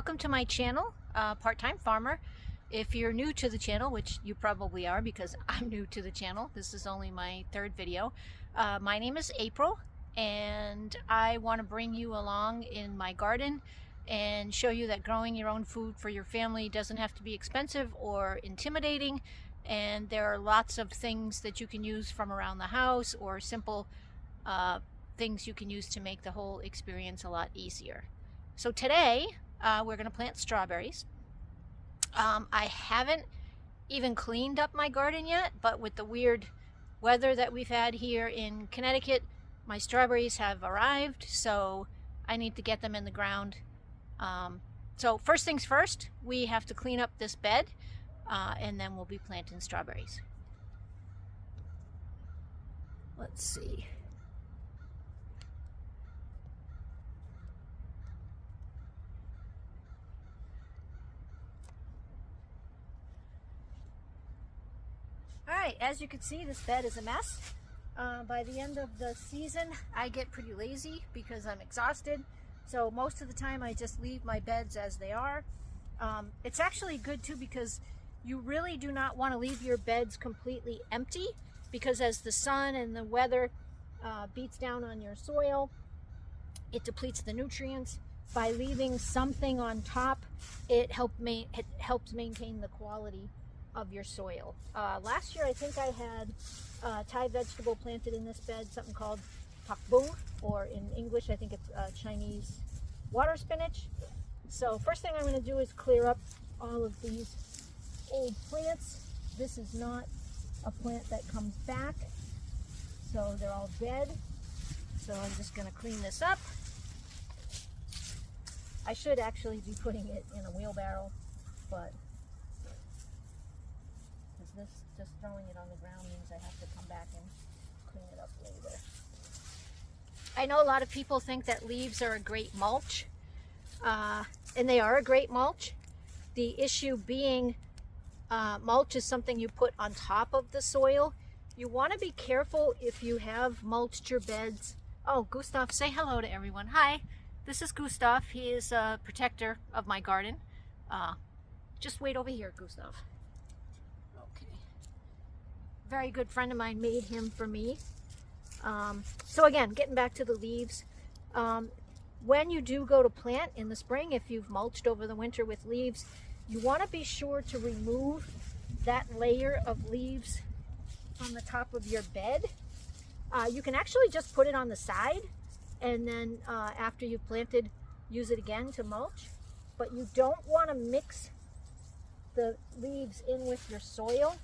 welcome to my channel, Part-Time Farmer. If you're new to the channel, which you probably are because I'm new to the channel, this is only my third video. My name is April, and I want to bring you along in my garden and show you that growing your own food for your family doesn't have to be expensive or intimidating, and there are lots of things that you can use from around the house or simple things you can use to make the whole experience a lot easier. So today we're going to plant strawberries. I haven't even cleaned up my garden yet, but with the weird weather that we've had here in Connecticut, my strawberries have arrived, so I need to get them in the ground. So first things first, we have to clean up this bed, and then we'll be planting strawberries. Let's see. Alright, as you can see, this bed is a mess. By the end of the season, I get pretty lazy because I'm exhausted. So most of the time I just leave my beds as they are. It's actually good too because you really do not want to leave your beds completely empty, because as the sun and the weather beats down on your soil, it depletes the nutrients. By leaving something on top, it helps maintain the quality of your soil. Last year I think I had Thai vegetable planted in this bed, something called pak bung, or in English I think it's Chinese water spinach. So first thing I'm going to do is clear up all of these old plants. This is not a plant that comes back, so they're all dead. So I'm just going to clean this up. I should actually be putting it in a wheelbarrow, but this, just throwing it on the ground means I have to come back and clean it up later. I know a lot of people think that leaves are a great mulch, and they are a great mulch. The issue being mulch is something you put on top of the soil. You want to be careful if you have mulched your beds. Oh, Gustav, say hello to everyone. Hi, this is Gustav. He is a protector of my garden. Just wait over here, Gustav. Very good friend of mine made him for me. So again, getting back to the leaves, when you do go to plant in the spring, if you've mulched over the winter with leaves, you want to be sure to remove that layer of leaves on the top of your bed. You can actually just put it on the side, and then after you've planted, use it again to mulch. But you don't want to mix the leaves in with your soil,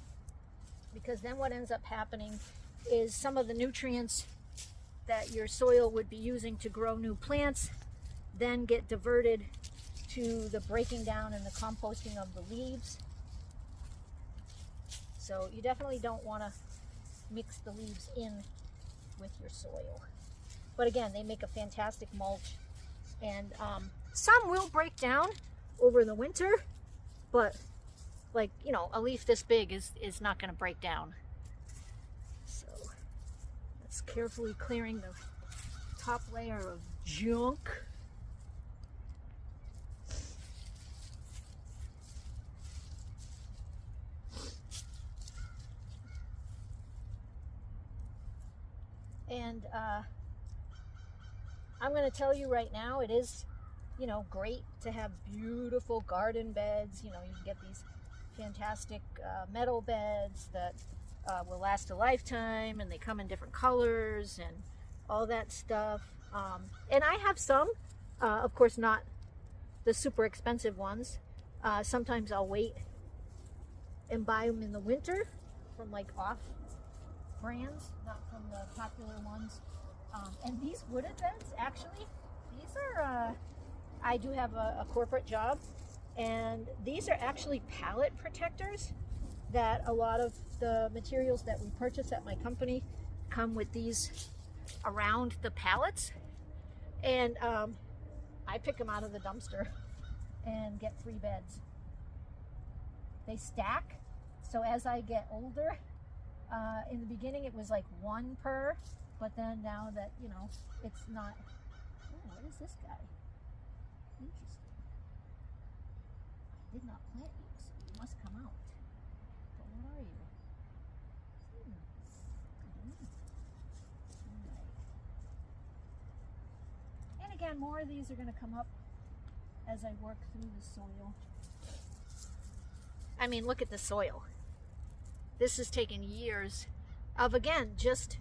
because then what ends up happening is some of the nutrients that your soil would be using to grow new plants then get diverted to the breaking down and the composting of the leaves. So you definitely don't want to mix the leaves in with your soil. But again, they make a fantastic mulch, and some will break down over the winter, but like, you know, a leaf this big is not going to break down. So that's carefully clearing the top layer of junk. And I'm going to tell you right now, it is, you know, great to have beautiful garden beds. You know, you can get these fantastic metal beds that will last a lifetime, and they come in different colors and all that stuff. And I have some, of course not the super expensive ones. Sometimes I'll wait and buy them in the winter from like off brands, not from the popular ones. And these wooded beds, actually, these are, I do have a corporate job, and these are actually pallet protectors. That a lot of the materials that we purchase at my company come with these around the pallets, and I pick them out of the dumpster and get free beds. They stack, so as I get older, in the beginning it was like one per, but then now that, you know, it's not. Oh, what is this guy? Interesting. did not plant you, so you must come out. But what are you? I don't know. All right. And again, more of these are going to come up as I work through the soil. I mean, look at the soil. This has taken years of, again, just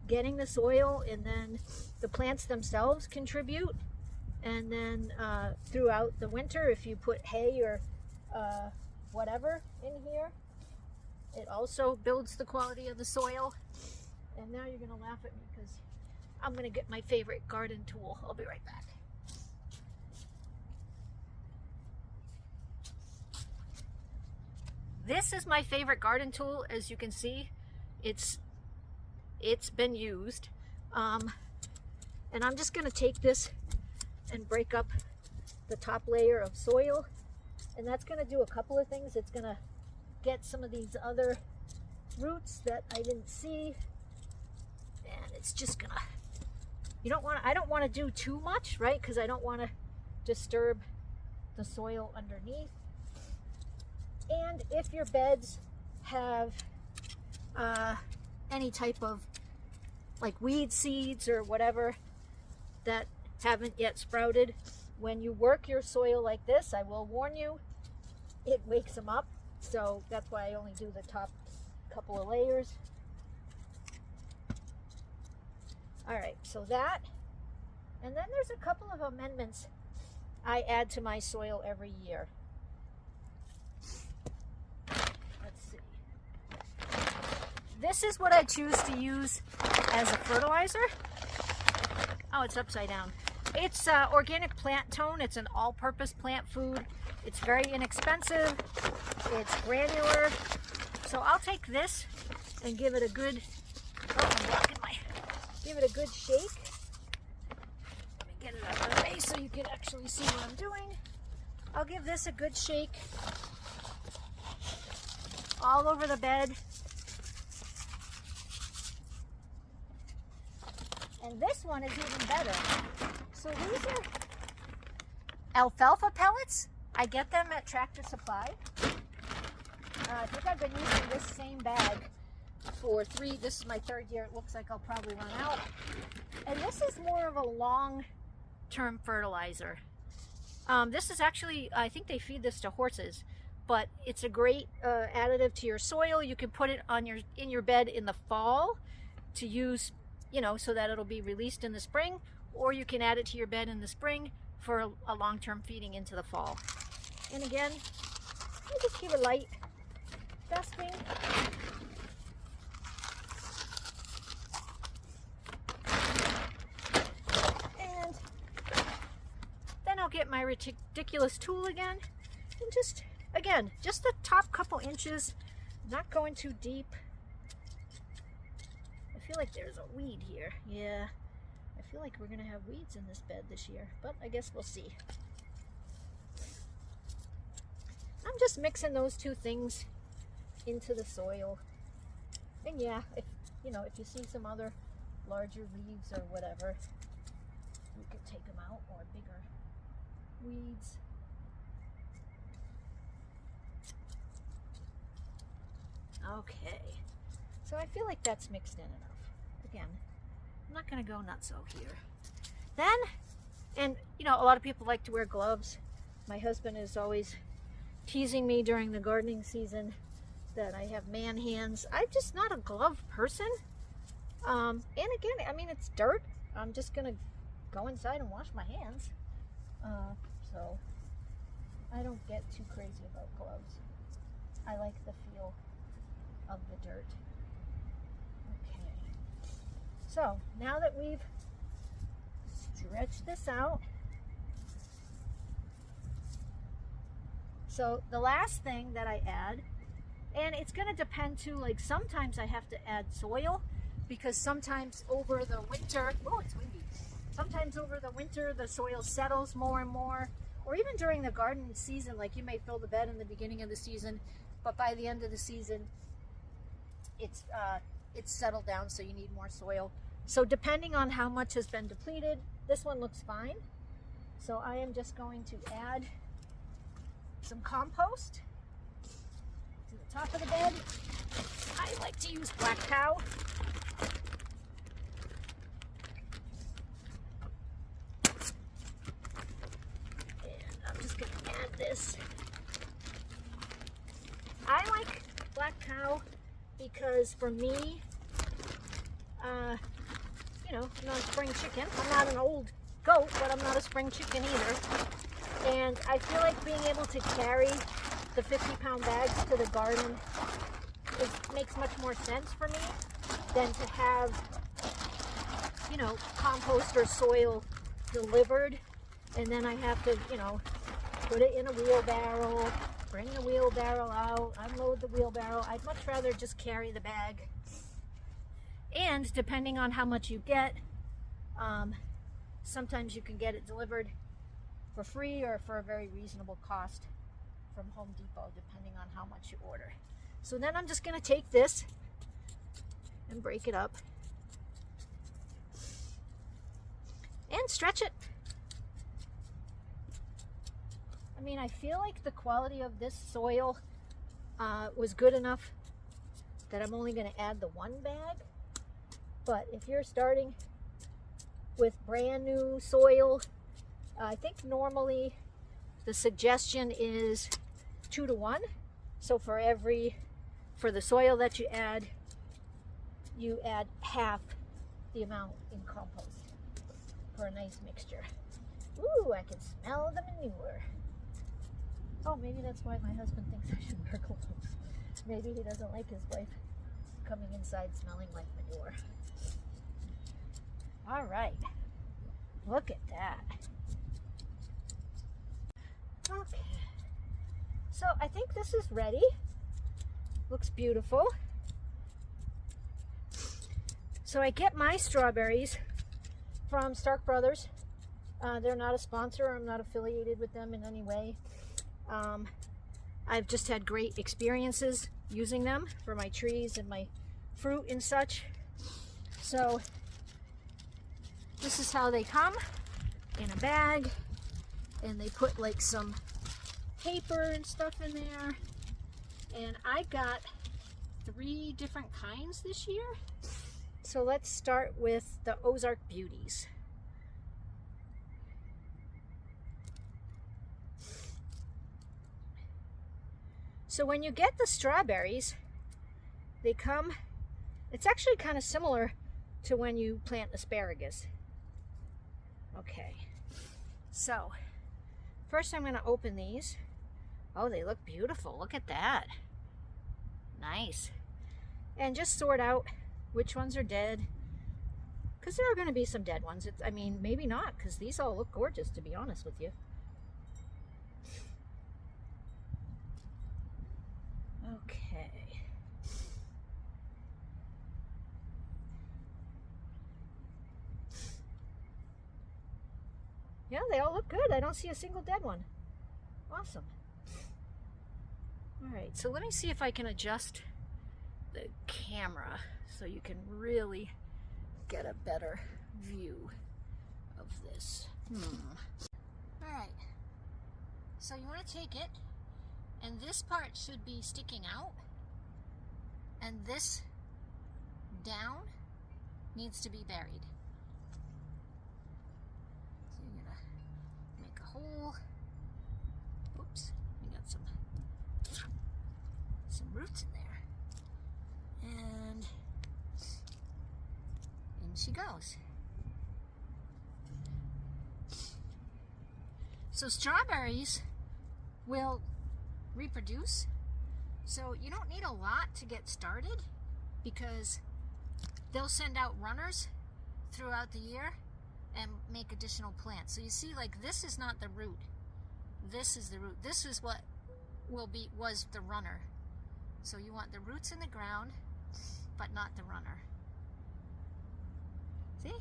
getting the soil, and then the plants themselves contribute. And then throughout the winter, if you put hay or whatever in here, it also builds the quality of the soil. And now you're gonna laugh at me because I'm gonna get my favorite garden tool. I'll be right back. This is my favorite garden tool. As you can see, it's been used. And I'm just gonna take this and break up the top layer of soil, and that's going to do a couple of things. It's going to get some of these other roots that I didn't see, and it's just gonna, I don't want to do too much, right? Because I don't want to disturb the soil underneath. And if your beds have any type of like weed seeds or whatever that haven't yet sprouted, when you work your soil like this, I will warn you, it wakes them up. So that's why I only do the top couple of layers. All right, so that, and then there's a couple of amendments I add to my soil every year. Let's see. This is what I choose to use as a fertilizer. Oh, it's upside down. It's organic plant tone. It's an all-purpose plant food. It's very inexpensive. It's granular. So I'll take this and give it a good, give it a good shake. Let me get it out of the way so you can actually see what I'm doing. I'll give this a good shake all over the bed. And this one is even better. So these are alfalfa pellets. I get them at Tractor Supply. I think I've been using this same bag for this is my third year. It looks like I'll probably run out. And this is more of a long-term fertilizer. This is actually, I think they feed this to horses, but it's a great additive to your soil. You can put it on in your bed in the fall to use, so that it'll be released in the spring, or you can add it to your bed in the spring for a long-term feeding into the fall. And again, you just keep it light, dusting. And then I'll get my ridiculous tool again, and just the top couple inches, not going too deep. I feel like there's a weed here. Yeah, I feel like we're gonna have weeds in this bed this year, but I guess we'll see. I'm just mixing those two things into the soil. And yeah, if you see some other larger leaves or whatever, you can take them out, or bigger weeds. Okay, so I feel like that's mixed in enough. Again, I'm not going to go nutso here. Then, and a lot of people like to wear gloves. My husband is always teasing me during the gardening season that I have man hands. I'm just not a glove person. And again, I mean, it's dirt. I'm just going to go inside and wash my hands. So I don't get too crazy about gloves. I like the feel of the dirt. Okay. So now that we've stretched this out, so the last thing that I add, and it's going to depend too, like sometimes I have to add soil because sometimes over the winter, oh, it's windy. Sometimes over the winter the soil settles more and more, or even during the garden season, like you may fill the bed in the beginning of the season, but by the end of the season it's settled down, so you need more soil. So depending on how much has been depleted, this one looks fine. So I am just going to add some compost to the top of the bed. I like to use Black Cow. And I'm just going to add this. I like Black Cow because for me, you know, I'm not a spring chicken. I'm not an old goat, but I'm not a spring chicken either. And I feel like being able to carry the 50-pound bags to the garden makes much more sense for me than to have, you know, compost or soil delivered, and then I have to, you know, put it in a wheelbarrow, bring the wheelbarrow out, unload the wheelbarrow. I'd much rather just carry the bag. And depending on how much you get, sometimes you can get it delivered for free or for a very reasonable cost from Home Depot, depending on how much you order. So then I'm just going to take this and break it up and stretch it. I mean, I feel like the quality of this soil was good enough that I'm only going to add the one bag. But if you're starting with brand new soil, I think normally the suggestion is 2 to 1. So for the soil that you add half the amount in compost for a nice mixture. Ooh, I can smell the manure. Oh, maybe that's why my husband thinks I should wear gloves. Maybe he doesn't like his wife coming inside smelling like manure. All right, look at that. Okay, so I think this is ready. Looks beautiful. So I get my strawberries from Stark Brothers. They're not a sponsor. I'm not affiliated with them in any way. I've just had great experiences using them for my trees and my fruit and such. So this is how they come, in a bag, and they put like some paper and stuff in there. And I got 3 different kinds this year. So let's start with the Ozark Beauties. So when you get the strawberries, they come, it's actually kind of similar to when you plant asparagus. Okay, so first I'm going to open these. Oh, they look beautiful. Look at that. Nice. And just sort out which ones are dead, because there are going to be some dead ones. I mean, maybe not, because these all look gorgeous, to be honest with you. Okay. Yeah, they all look good. I don't see a single dead one. Awesome. All right, so let me see if I can adjust the camera so you can really get a better view of this. All right, so you want to take it, and this part should be sticking out, and this down needs to be buried. So you're gonna make a hole. Oops, we got some roots in there, and in she goes. So strawberries will reproduce, so you don't need a lot to get started, because they'll send out runners throughout the year and make additional plants. So you see, like, this is not the root, this is the root. This is what was the runner. So you want the roots in the ground, but not the runner. See?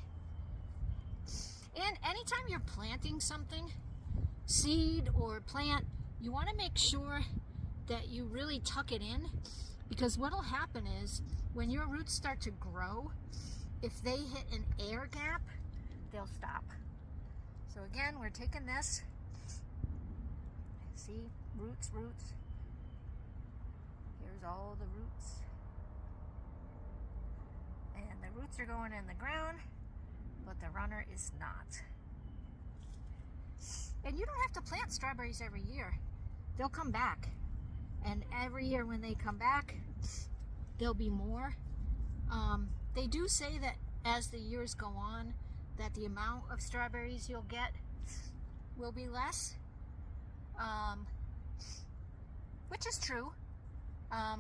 And anytime you're planting something, seed or plant, you want to make sure that you really tuck it in, because what'll happen is when your roots start to grow, if they hit an air gap, they'll stop. So again, we're taking this, see, roots. Here's all the roots. And the roots are going in the ground, but the runner is not. And you don't have to plant strawberries every year. They'll come back. And every year when they come back, there'll be more. They do say that as the years go on, that the amount of strawberries you'll get will be less, which is true,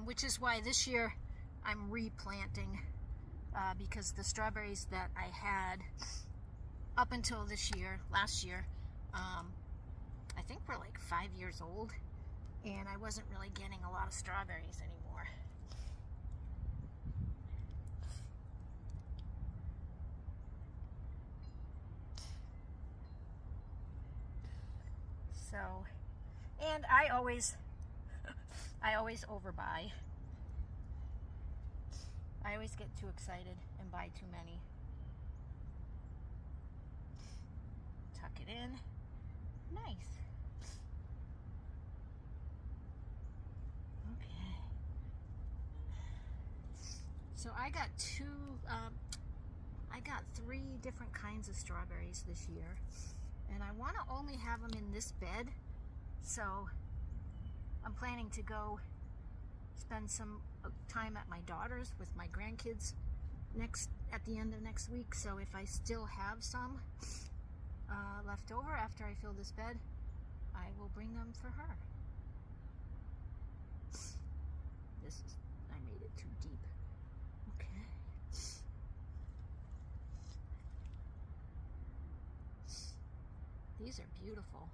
which is why this year I'm replanting, because the strawberries that I had up until last year, I think were like 5 years old, and I wasn't really getting a lot of strawberries anymore. So, and I always overbuy. I always get too excited and buy too many. Tuck it in. Nice. Okay. So I got I got 3 different kinds of strawberries this year. And I want to only have them in this bed, so I'm planning to go spend some time at my daughter's with my grandkids at the end of next week. So if I still have some left over after I fill this bed, I will bring them for her. I made it too deep. Okay. These are beautiful.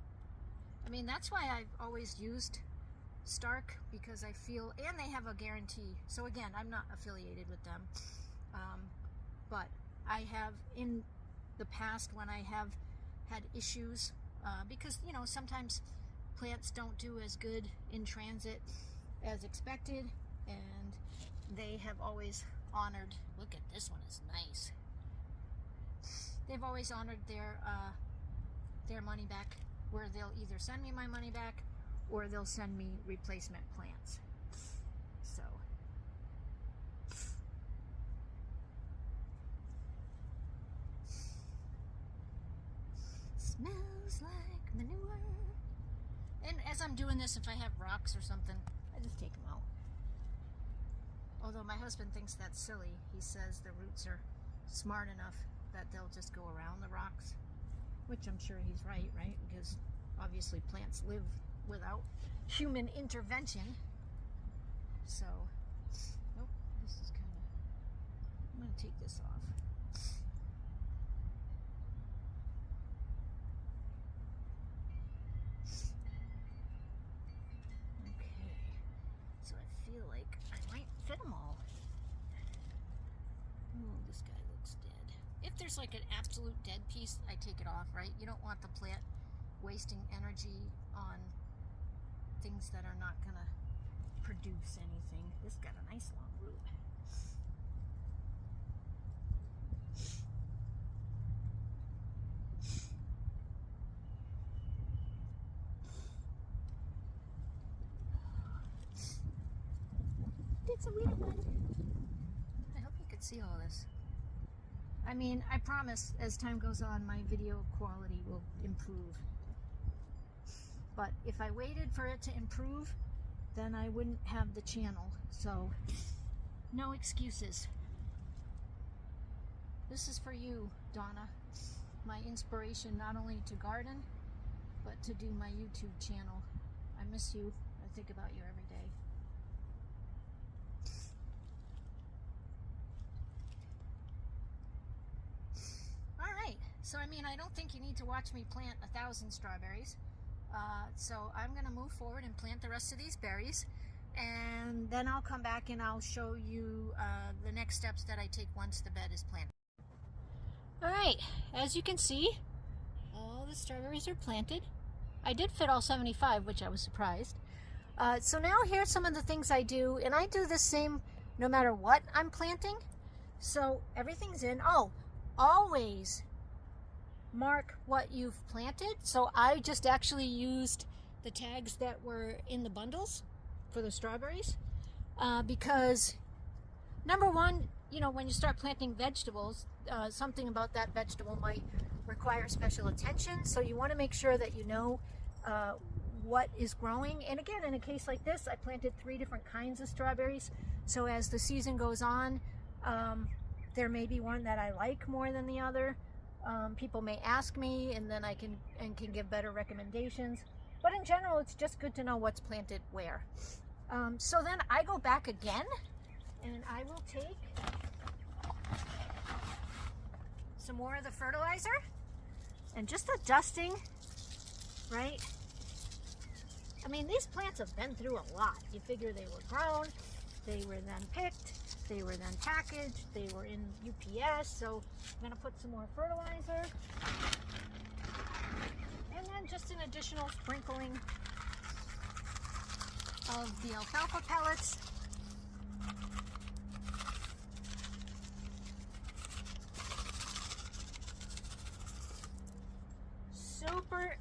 I mean, that's why I've always used Stark, because I feel, and they have a guarantee. So again, I'm not affiliated with them, but I have in the past when I have had issues, because sometimes plants don't do as good in transit as expected, and they have always honored. Look at this one, is nice. They've always honored their money back, where they'll either send me my money back or they'll send me replacement plants. So smells like manure. And as I'm doing this, if I have rocks or something, I just take them out. Although my husband thinks that's silly. He says the roots are smart enough that they'll just go around the rocks. Which I'm sure he's right? Because obviously plants live without human intervention. So, nope, this is kind of, I'm going to take this off. Okay, so I feel like I might fit them all. Oh, this guy looks dead. If there's like an absolute dead piece, I take it off, right? You don't want the plant wasting energy on things that are not going to produce anything. This got a nice long root. It's a weird one. I hope you could see all this. I mean, I promise as time goes on, my video quality will improve. But if I waited for it to improve, then I wouldn't have the channel. So, no excuses. This is for you, Donna. My inspiration not only to garden, but to do my YouTube channel. I miss you. I think about you every day. Alright, so I mean, I don't think you need to watch me plant 1,000 strawberries. So I'm going to move forward and plant the rest of these berries, and then I'll come back and I'll show you the next steps that I take once the bed is planted. Alright, as you can see, all the strawberries are planted. I did fit all 75, which I was surprised. So now here's some of the things I do, and I do the same no matter what I'm planting. So everything's in. Oh, always mark what you've planted. So I just actually used the tags that were in the bundles for the strawberries, because number one, you know, when you start planting vegetables, something about that vegetable might require special attention. So you want to make sure that you know what is growing. And again, in a case like this, I planted 3 different kinds of strawberries. So as the season goes on, there may be one that I like more than the other. People may ask me, and then I can give better recommendations. But in general, it's just good to know what's planted where. So then I go back again, and I will take some more of the fertilizer and just a dusting, right? I mean, these plants have been through a lot. You figure they were grown, they were then picked, they were then packaged, they were in UPS, so I'm gonna put some more fertilizer. And then just an additional sprinkling of the alfalfa pellets. Super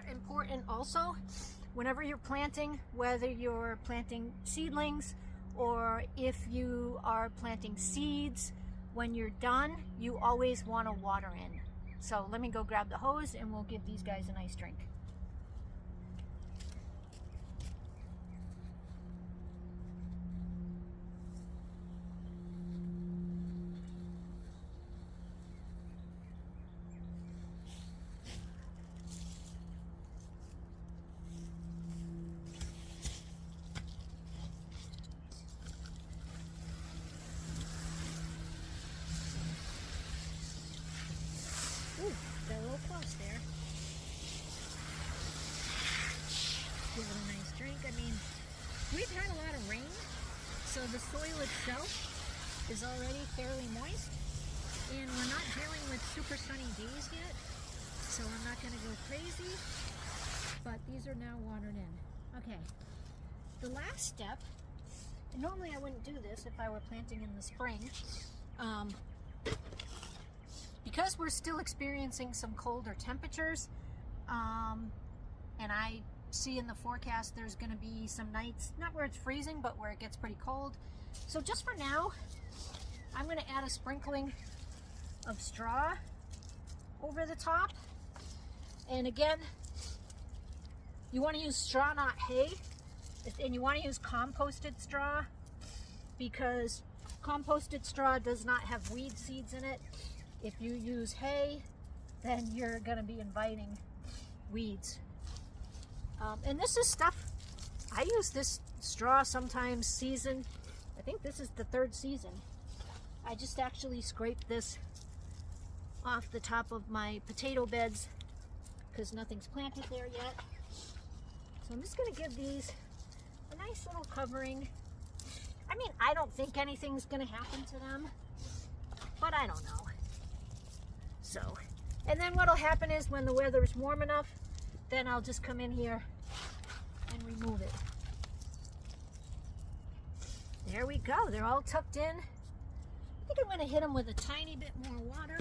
important also, whenever you're planting, whether you're planting seedlings or if you are planting seeds, when you're done, you always want to water in. So let me go grab the hose and we'll give these guys a nice drink. Ooh, got a little close there. Give it a nice drink. I mean, we've had a lot of rain, so the soil itself is already fairly moist, and we're not dealing with super sunny days yet, so I'm not going to go crazy, but these are now watered in. Okay, the last step, and normally I wouldn't do this if I were planting in the spring, because we're still experiencing some colder temperatures, and I see in the forecast there's going to be some nights, not where it's freezing, but where it gets pretty cold. So just for now, I'm going to add a sprinkling of straw over the top. And again, you want to use straw, not hay, and you want to use composted straw, because composted straw does not have weed seeds in it. If you use hay, then you're going to be inviting weeds. And this is stuff, I use this straw sometimes season. I think this is the 3rd season. I just actually scraped this off the top of my potato beds because nothing's planted there yet. So I'm just going to give these a nice little covering. I mean, I don't think anything's going to happen to them, but I don't know. So, and then what'll happen is when the weather is warm enough, then I'll just come in here and remove it. There we go. They're all tucked in. I think I'm going to hit them with a tiny bit more water.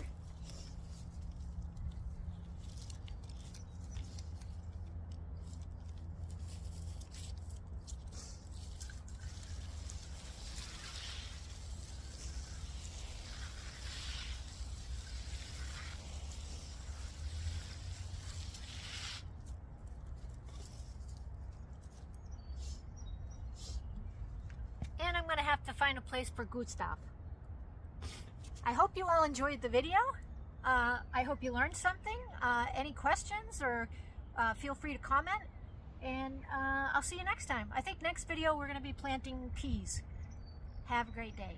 And I'm going to have to find a place for Gustav. I hope you all enjoyed the video. I hope you learned something. Any questions, or feel free to comment. And I'll see you next time. I think next video we're going to be planting peas. Have a great day.